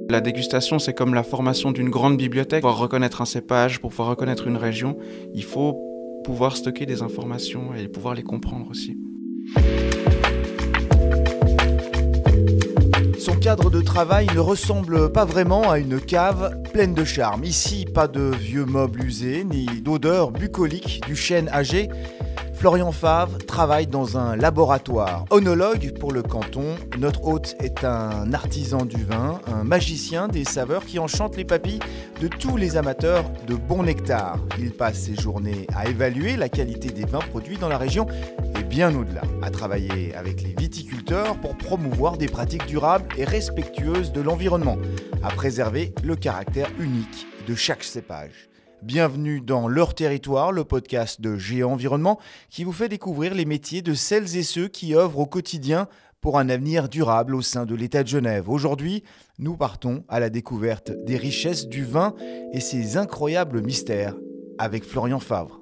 La dégustation, c'est comme la formation d'une grande bibliothèque. Pour pouvoir reconnaître un cépage, pour pouvoir reconnaître une région, il faut pouvoir stocker des informations et pouvoir les comprendre aussi. Son cadre de travail ne ressemble pas vraiment à une cave pleine de charme. Ici, pas de vieux meubles usés, ni d'odeur bucolique du chêne âgé. Florian Favre travaille dans un laboratoire. Onologue pour le canton, notre hôte est un artisan du vin, un magicien des saveurs qui enchante les papilles de tous les amateurs de bon nectar. Il passe ses journées à évaluer la qualité des vins produits dans la région et bien au-delà, à travailler avec les viticulteurs pour promouvoir des pratiques durables et respectueuses de l'environnement, à préserver le caractère unique de chaque cépage. Bienvenue dans Leur Territoire, le podcast de Géant Environnement qui vous fait découvrir les métiers de celles et ceux qui œuvrent au quotidien pour un avenir durable au sein de l'État de Genève. Aujourd'hui, nous partons à la découverte des richesses du vin et ses incroyables mystères avec Florian Favre.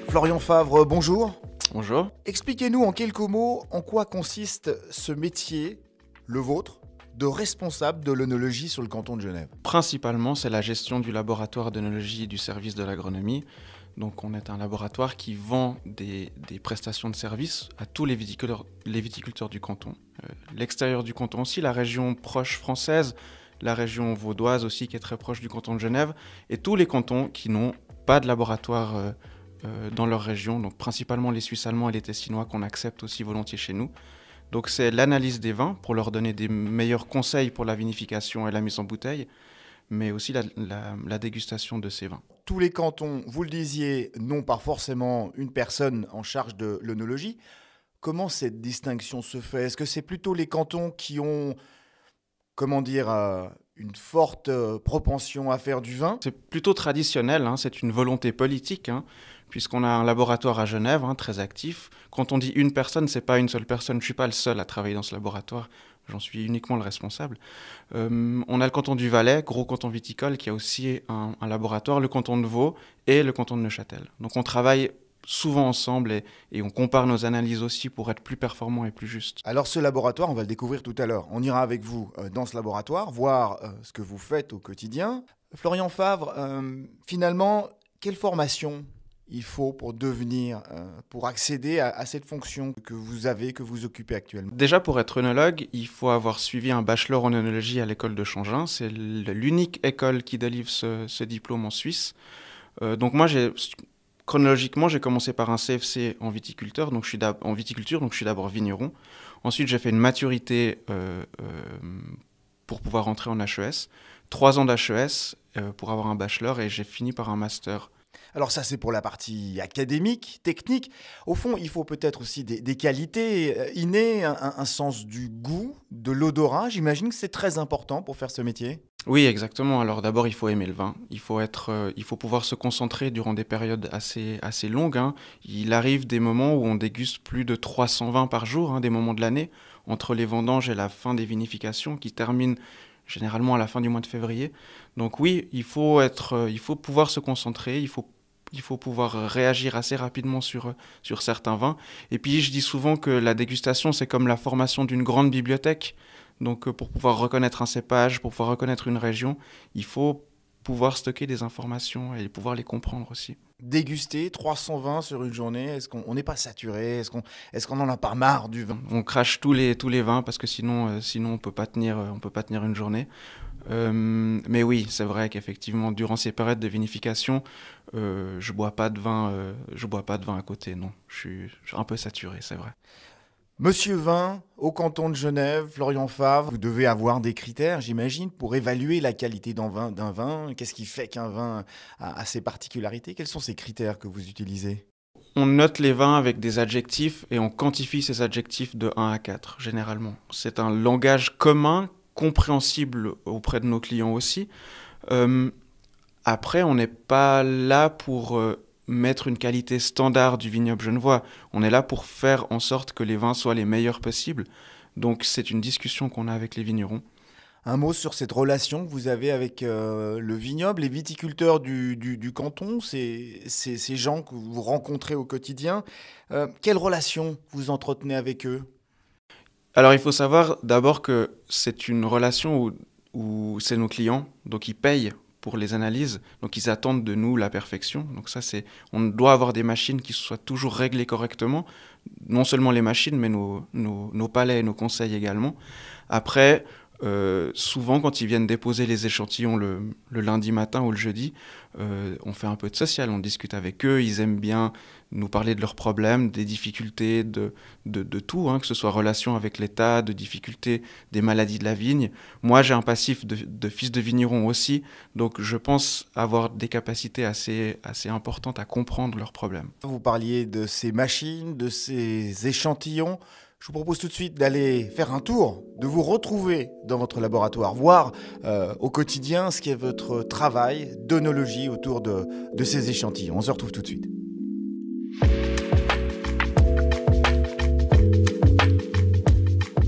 Florian Favre, bonjour. Bonjour. Expliquez-nous en quelques mots en quoi consiste ce métier, le vôtre, de responsable de l'œnologie sur le canton de Genève. Principalement, c'est la gestion du laboratoire d'œnologie et du service de l'agronomie. Donc on est un laboratoire qui vend des prestations de services à tous les viticulteurs du canton. L'extérieur du canton aussi, la région proche française, la région vaudoise aussi qui est très proche du canton de Genève, et tous les cantons qui n'ont pas de laboratoire dans leur région, donc principalement les Suisses allemands et les Tessinois qu'on accepte aussi volontiers chez nous. Donc c'est l'analyse des vins pour leur donner des meilleurs conseils pour la vinification et la mise en bouteille, mais aussi la dégustation de ces vins. Tous les cantons, vous le disiez, n'ont pas forcément une personne en charge de l'œnologie. Comment cette distinction se fait ? Est-ce que c'est plutôt les cantons qui ont, une forte propension à faire du vin ? C'est plutôt traditionnel, c'est une volonté politique, puisqu'on a un laboratoire à Genève, très actif. Quand on dit une personne, c'est pas une seule personne. Je ne suis pas le seul à travailler dans ce laboratoire. J'en suis uniquement le responsable. On a le canton du Valais, gros canton viticole, qui a aussi un laboratoire, le canton de Vaud et le canton de Neuchâtel. Donc on travaille souvent ensemble et on compare nos analyses aussi pour être plus performants et plus justes. Alors ce laboratoire, on va le découvrir tout à l'heure. On ira avec vous dans ce laboratoire, voir ce que vous faites au quotidien. Florian Favre, finalement, quelle formation il faut pour accéder à cette fonction que vous avez, que vous occupez actuellement ? Déjà, pour être œnologue, il faut avoir suivi un bachelor en œnologie à l'école de Changin. C'est l'unique école qui délivre ce diplôme en Suisse. Donc moi, chronologiquement, j'ai commencé par un CFC en viticulture, donc je suis d'abord vigneron. Ensuite, j'ai fait une maturité pour pouvoir rentrer en HES. 3 ans d'HES pour avoir un bachelor et j'ai fini par un master. Alors ça, c'est pour la partie académique, technique. Au fond, il faut peut-être aussi des qualités innées, un sens du goût, de l'odorat. J'imagine que c'est très important pour faire ce métier. Oui, exactement. Alors d'abord, il faut aimer le vin. Il faut pouvoir se concentrer durant des périodes assez longues. Il arrive des moments où on déguste plus de 300 vins par jour, des moments de l'année, entre les vendanges et la fin des vinifications qui terminent généralement à la fin du mois de février. Donc oui, il faut pouvoir se concentrer, il faut pouvoir réagir assez rapidement sur certains vins. Et puis je dis souvent que la dégustation, c'est comme la formation d'une grande bibliothèque. Donc pour pouvoir reconnaître un cépage, pour pouvoir reconnaître une région, il faut pouvoir stocker des informations et pouvoir les comprendre aussi. Déguster 320 sur une journée, est-ce qu'on n'est pas saturé ? Est-ce qu'on n'en a pas marre du vin ? On crache tous les vins parce que sinon on peut pas tenir une journée. Mais oui, c'est vrai qu'effectivement durant ces périodes de vinification, je bois pas de vin à côté, non. Je suis un peu saturé, c'est vrai. Monsieur Vin, au canton de Genève, Florian Favre, vous devez avoir des critères, j'imagine, pour évaluer la qualité d'un vin. Qu'est-ce qui fait qu'un vin a ses particularités ? Quels sont ces critères que vous utilisez ? On note les vins avec des adjectifs et on quantifie ces adjectifs de 1 à 4, généralement. C'est un langage commun, compréhensible auprès de nos clients aussi. Après, on n'est pas là pour mettre une qualité standard du vignoble genevois. On est là pour faire en sorte que les vins soient les meilleurs possibles. Donc c'est une discussion qu'on a avec les vignerons. Un mot sur cette relation que vous avez avec le vignoble, les viticulteurs du canton, ces gens que vous rencontrez au quotidien. Quelle relation vous entretenez avec eux? Alors il faut savoir d'abord que c'est une relation où c'est nos clients, donc ils payent pour les analyses, donc ils attendent de nous la perfection. Donc ça c'est, on doit avoir des machines qui soient toujours réglées correctement, non seulement les machines, mais nos palais et nos conseils également. Après, souvent quand ils viennent déposer les échantillons le lundi matin ou le jeudi, on fait un peu de social, on discute avec eux, ils aiment bien nous parler de leurs problèmes, des difficultés, de tout, hein, que ce soit relation avec l'État, de difficultés des maladies de la vigne. Moi, j'ai un passif de fils de vigneron aussi, donc je pense avoir des capacités assez importantes à comprendre leurs problèmes. Vous parliez de ces machines, de ces échantillons. Je vous propose tout de suite d'aller faire un tour, de vous retrouver dans votre laboratoire, voir au quotidien ce qu'est votre travail d'œnologie autour de ces échantillons. On se retrouve tout de suite.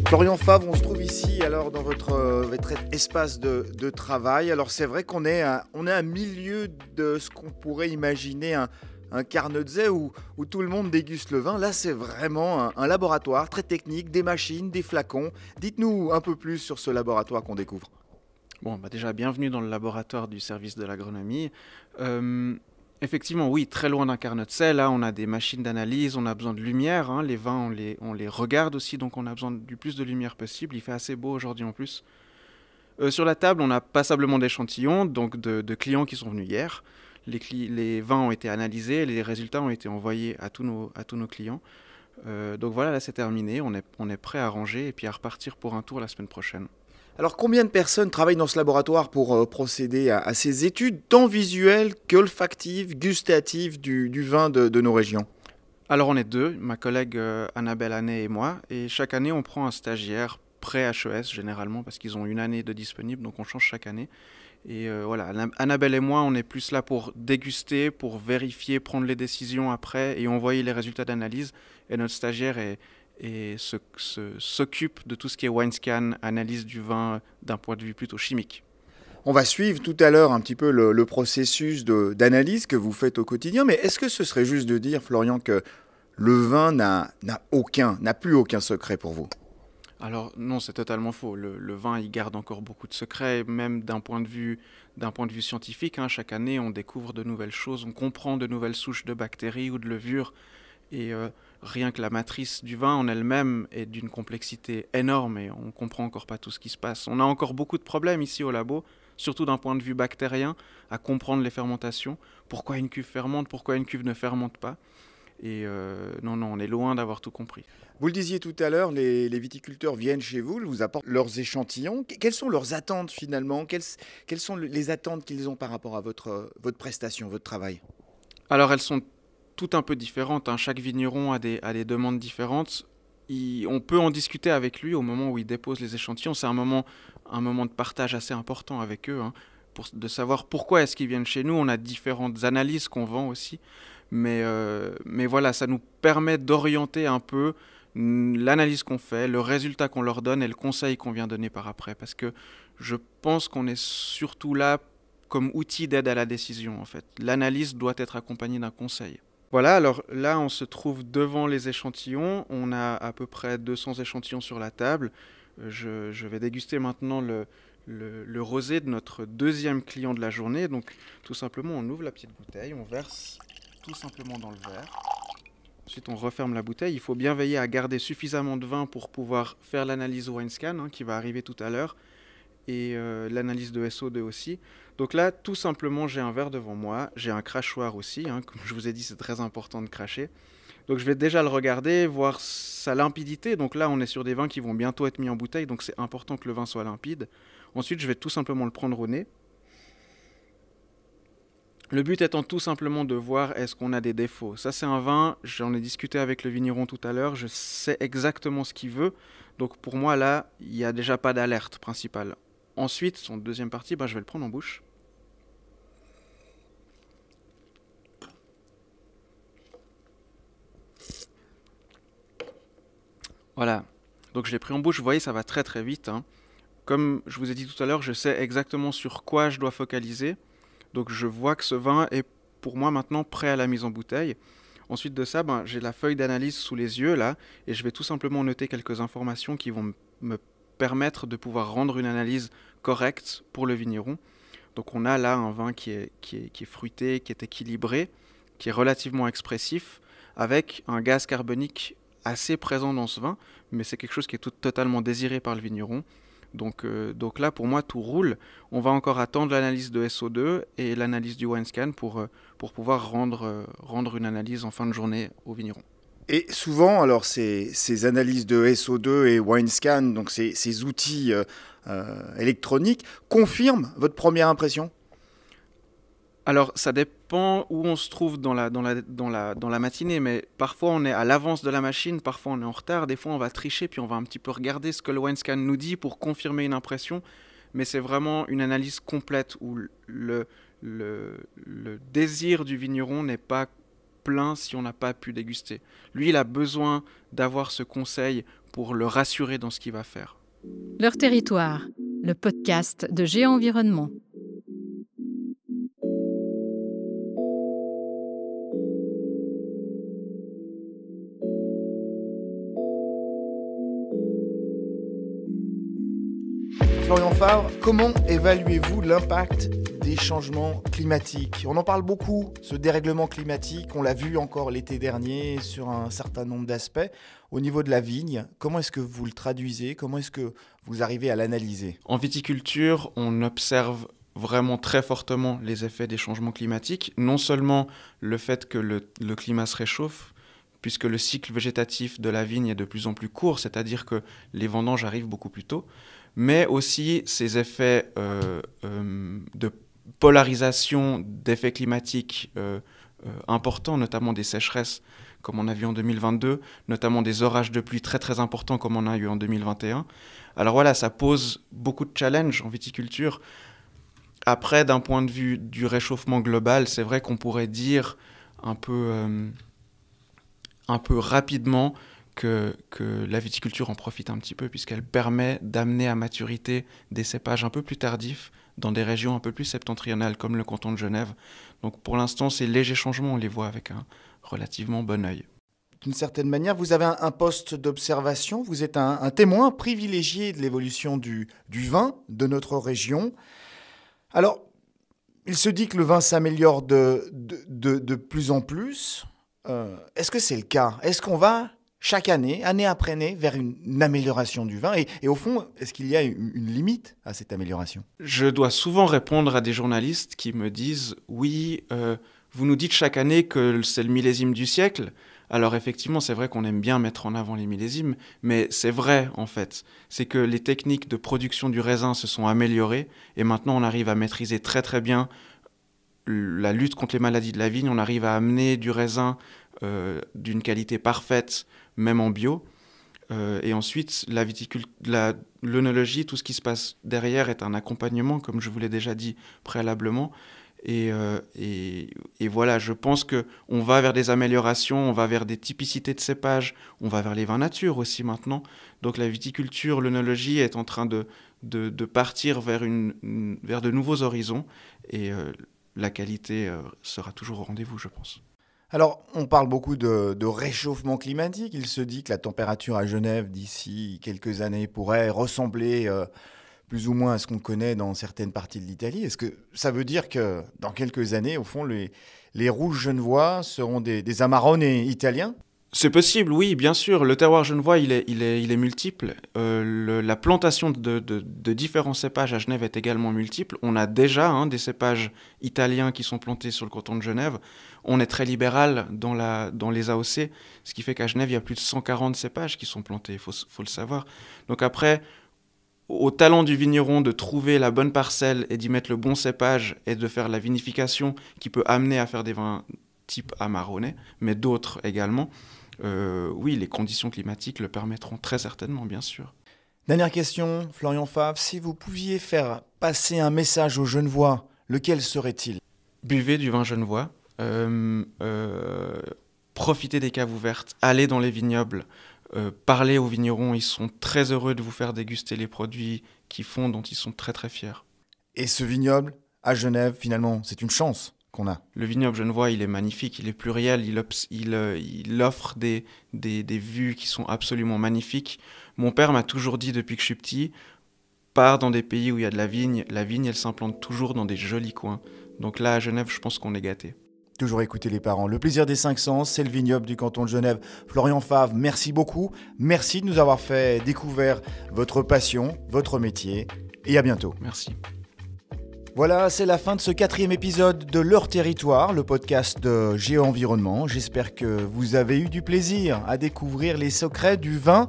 Florian Favre, on se trouve ici alors dans votre espace de travail. Alors c'est vrai qu'on est à milieu de ce qu'on pourrait imaginer un Carnotze où tout le monde déguste le vin. Là, c'est vraiment un laboratoire très technique, des machines, des flacons. Dites-nous un peu plus sur ce laboratoire qu'on découvre. Bon, bah déjà, bienvenue dans le laboratoire du service de l'agronomie. Effectivement, oui, très loin d'un Carnotze. Là, on a des machines d'analyse, on a besoin de lumière, hein. Les vins, on les regarde aussi, donc on a besoin du plus de lumière possible. Il fait assez beau aujourd'hui en plus. Sur la table, on a passablement d'échantillons, donc de clients qui sont venus hier. Les vins ont été analysés et les résultats ont été envoyés à tous nos clients. Donc voilà, là c'est terminé, on est prêt à ranger et puis à repartir pour un tour la semaine prochaine. Alors combien de personnes travaillent dans ce laboratoire pour procéder à ces études tant visuelles qu'olfactives, gustatives du vin de nos régions? Alors on est deux, ma collègue Annabelle Hannet et moi, et chaque année on prend un stagiaire pré-HES généralement parce qu'ils ont une année de disponible, donc on change chaque année. Et voilà, Annabelle et moi, on est plus là pour déguster, pour vérifier, prendre les décisions après et envoyer les résultats d'analyse. Et notre stagiaire s'occupe de tout ce qui est wine scan, analyse du vin d'un point de vue plutôt chimique. On va suivre tout à l'heure un petit peu le processus d'analyse que vous faites au quotidien, mais est-ce que ce serait juste de dire, Florian, que le vin n'a plus aucun secret pour vous? Alors non, c'est totalement faux. Le vin, il garde encore beaucoup de secrets, même d'un point de vue scientifique, hein. Chaque année, on découvre de nouvelles choses, on comprend de nouvelles souches de bactéries ou de levures. Et rien que la matrice du vin en elle-même est d'une complexité énorme et on ne comprend encore pas tout ce qui se passe. On a encore beaucoup de problèmes ici au labo, surtout d'un point de vue bactérien, à comprendre les fermentations. Pourquoi une cuve fermente, pourquoi une cuve ne fermente pas. Et non, on est loin d'avoir tout compris. Vous le disiez tout à l'heure, les viticulteurs viennent chez vous, vous apportent leurs échantillons. Quelles sont leurs attentes finalement? Quelles sont les attentes qu'ils ont par rapport à votre prestation, votre travail? Alors elles sont toutes un peu différentes, hein. Chaque vigneron a des demandes différentes. On peut en discuter avec lui au moment où il dépose les échantillons. C'est un moment de partage assez important avec eux, hein, de savoir pourquoi est-ce qu'ils viennent chez nous. On a différentes analyses qu'on vend aussi. Mais voilà, ça nous permet d'orienter un peu l'analyse qu'on fait, le résultat qu'on leur donne et le conseil qu'on vient donner par après. Parce que je pense qu'on est surtout là comme outil d'aide à la décision, en fait. L'analyse doit être accompagnée d'un conseil. Voilà, alors là, on se trouve devant les échantillons. On a à peu près 200 échantillons sur la table. Je vais déguster maintenant le rosé de notre deuxième client de la journée. Donc, tout simplement, on ouvre la petite bouteille, on verse tout simplement dans le verre. Ensuite, on referme la bouteille. Il faut bien veiller à garder suffisamment de vin pour pouvoir faire l'analyse wine scan, hein, qui va arriver tout à l'heure, et l'analyse de SO2 aussi. Donc là, tout simplement, j'ai un verre devant moi. J'ai un crachoir aussi, hein. Comme je vous ai dit, c'est très important de cracher. Donc je vais déjà le regarder, voir sa limpidité. Donc là, on est sur des vins qui vont bientôt être mis en bouteille, donc c'est important que le vin soit limpide. Ensuite, je vais tout simplement le prendre au nez. Le but étant tout simplement de voir est-ce qu'on a des défauts. Ça, c'est un vin, j'en ai discuté avec le vigneron tout à l'heure, je sais exactement ce qu'il veut. Donc pour moi, là, il n'y a déjà pas d'alerte principale. Ensuite, son deuxième partie, je vais le prendre en bouche. Voilà. Donc je l'ai pris en bouche, vous voyez, ça va très très vite, hein. comme je vous ai dit tout à l'heure, je sais exactement sur quoi je dois focaliser. Donc je vois que ce vin est pour moi maintenant prêt à la mise en bouteille. Ensuite de ça, j'ai la feuille d'analyse sous les yeux là, et je vais tout simplement noter quelques informations qui vont me permettre de pouvoir rendre une analyse correcte pour le vigneron. Donc on a là un vin qui est fruité, qui est équilibré, qui est relativement expressif, avec un gaz carbonique assez présent dans ce vin, mais c'est quelque chose qui est totalement désiré par le vigneron. Donc là, pour moi, tout roule. On va encore attendre l'analyse de SO2 et l'analyse du wine scan pour pouvoir rendre une analyse en fin de journée au vigneron. Et souvent, alors ces analyses de SO2 et wine scan, donc ces outils électroniques, confirment votre première impression? Alors, ça dépend où on se trouve dans la matinée, mais parfois on est à l'avance de la machine, parfois on est en retard, des fois on va tricher, puis on va un petit peu regarder ce que le wine scan nous dit pour confirmer une impression, mais c'est vraiment une analyse complète où le désir du vigneron n'est pas plein si on n'a pas pu déguster. Lui, il a besoin d'avoir ce conseil pour le rassurer dans ce qu'il va faire. Leur territoire, le podcast de Géant Environnement. Florian Favre, comment évaluez-vous l'impact des changements climatiques? On en parle beaucoup, ce dérèglement climatique, on l'a vu encore l'été dernier sur un certain nombre d'aspects. Au niveau de la vigne, comment est-ce que vous le traduisez? Comment est-ce que vous arrivez à l'analyser? En viticulture, on observe vraiment très fortement les effets des changements climatiques. Non seulement le fait que le climat se réchauffe, puisque le cycle végétatif de la vigne est de plus en plus court, c'est-à-dire que les vendanges arrivent beaucoup plus tôt, mais aussi ces effets de polarisation d'effets climatiques importants, notamment des sécheresses, comme on a vu en 2022, notamment des orages de pluie très très importants, comme on a eu en 2021. Alors voilà, ça pose beaucoup de challenges en viticulture. Après, d'un point de vue du réchauffement global, c'est vrai qu'on pourrait dire un peu rapidement que la viticulture en profite un petit peu, puisqu'elle permet d'amener à maturité des cépages un peu plus tardifs dans des régions un peu plus septentrionales, comme le canton de Genève. Donc pour l'instant, ces légers changements, on les voit avec un relativement bon œil. D'une certaine manière, vous avez un poste d'observation, vous êtes un témoin privilégié de l'évolution du vin de notre région. Alors, il se dit que le vin s'améliore de plus en plus. Est-ce que c'est le cas? Est-ce qu'on va chaque année, année après année, vers une amélioration du vin? Et au fond, est-ce qu'il y a une limite à cette amélioration? Je dois souvent répondre à des journalistes qui me disent « Oui, vous nous dites chaque année que c'est le millésime du siècle ». Alors effectivement, c'est vrai qu'on aime bien mettre en avant les millésimes, mais c'est vrai en fait. C'est que les techniques de production du raisin se sont améliorées et maintenant on arrive à maîtriser très très bien la lutte contre les maladies de la vigne. On arrive à amener du raisin d'une qualité parfaite, même en bio. Et ensuite, l'œnologie, tout ce qui se passe derrière est un accompagnement, comme je vous l'ai déjà dit préalablement. Et voilà, je pense qu'on va vers des améliorations, on va vers des typicités de cépages, on va vers les vins nature aussi maintenant. Donc la viticulture, l'œnologie est en train de partir vers de nouveaux horizons et la qualité sera toujours au rendez-vous, je pense. Alors, on parle beaucoup de réchauffement climatique. Il se dit que la température à Genève d'ici quelques années pourrait ressembler plus ou moins à ce qu'on connaît dans certaines parties de l'Italie. Est-ce que ça veut dire que dans quelques années, au fond, les rouges genevois seront des Amarone italiens? C'est possible, oui, bien sûr. Le terroir genevois, il est multiple. La plantation de différents cépages à Genève est également multiple. On a déjà des cépages italiens qui sont plantés sur le canton de Genève. On est très libéral dans les AOC, ce qui fait qu'à Genève, il y a plus de 140 cépages qui sont plantés, il faut le savoir. Donc après, au talent du vigneron de trouver la bonne parcelle et d'y mettre le bon cépage et de faire la vinification qui peut amener à faire des vins type Amarone, mais d'autres également. Oui, les conditions climatiques le permettront très certainement, bien sûr. Dernière question, Florian Favre, si vous pouviez faire passer un message aux Genevois, lequel serait-il? Buvez du vin genevois, profitez des caves ouvertes, allez dans les vignobles, parlez aux vignerons, ils sont très heureux de vous faire déguster les produits qu'ils font, dont ils sont très très fiers. Et ce vignoble, à Genève, finalement, c'est une chance qu'on a. Le vignoble genevois, il est magnifique, il est pluriel, il offre des vues qui sont absolument magnifiques. Mon père m'a toujours dit depuis que je suis petit, pars dans des pays où il y a de la vigne, elle s'implante toujours dans des jolis coins. Donc là, à Genève, je pense qu'on est gâtés. Toujours écouter les parents. Le plaisir des 5 sens, c'est le vignoble du canton de Genève. Florian Favre, merci beaucoup. Merci de nous avoir fait découvrir votre passion, votre métier. Et à bientôt. Merci. Voilà, c'est la fin de ce 4e épisode de Leur Territoire, le podcast de Géo-Environnement. J'espère que vous avez eu du plaisir à découvrir les secrets du vin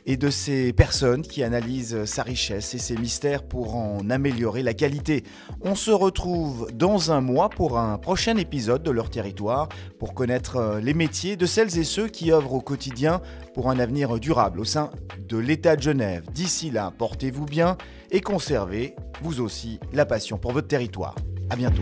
et de ces personnes qui analysent sa richesse et ses mystères pour en améliorer la qualité. On se retrouve dans un mois pour un prochain épisode de Leur Territoire pour connaître les métiers de celles et ceux qui œuvrent au quotidien pour un avenir durable au sein de l'État de Genève. D'ici là, portez-vous bien et conservez, vous aussi, la passion pour votre territoire. À bientôt.